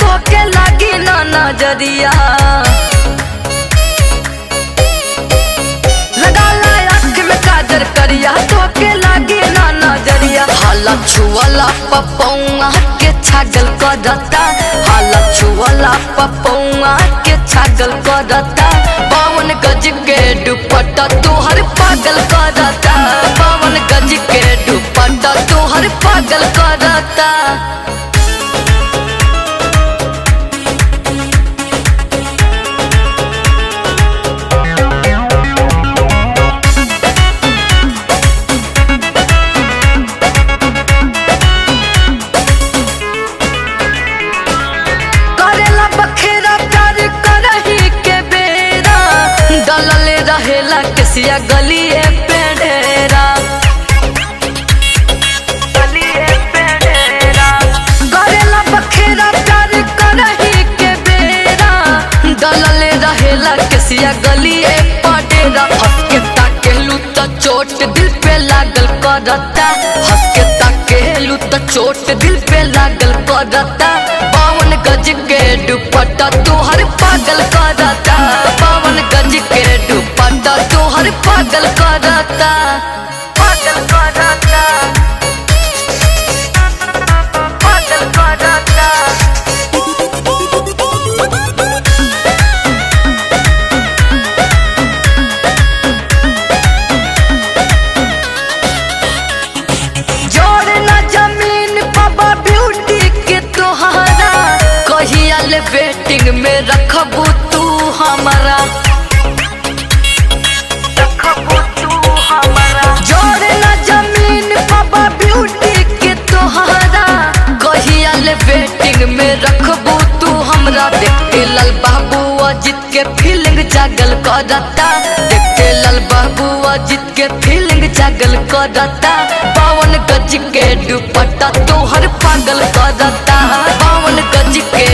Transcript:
तो के लागी ना नजरिया। लगा ला आँख में काजर करिया तो के लागी ना नजरिया। हाला छुअला पपौआ के छागल करता, हाला छुअला पपौआ के छागल करता। 52 गज के दुपट्टा तोहर पागल करता, 52 गज के दुपट्टा तोहर पागल करता। रहेला किसिया गलिए पे ढेरा, गलिए पे ढेरा। करेला बखेरा प्यार करही के बेरा, दलले रहेला किसिया गलिए पे ढेरा। हंस के ताकेलू तो चोट दिल पे लागल करता, हंस के ताकेलू तो चोट दिल पे लागल करता। 52 गज के दुपट्टा तोहर पागल करता, 52 गज के दुपट्टा तोहर पागल करता, पागल करता, पागल करता। जोड़ ना जमीन बाबा ब्यूटी के तोहरा, कहिया ले वेटिंग में रखबू तू हमारा, जोड़े ना जमीन बाबा ब्यूटी के तोहरा, कहिया ले वेटिंग में रखबू तू हमरा। देखते लाल बाबू अजित के फीलिंग जागल करता, देखते लाल बाबू अजित के फीलिंग जागल करता। 52 गज के दुपट्टा तोहर पागल करता, 52 गज के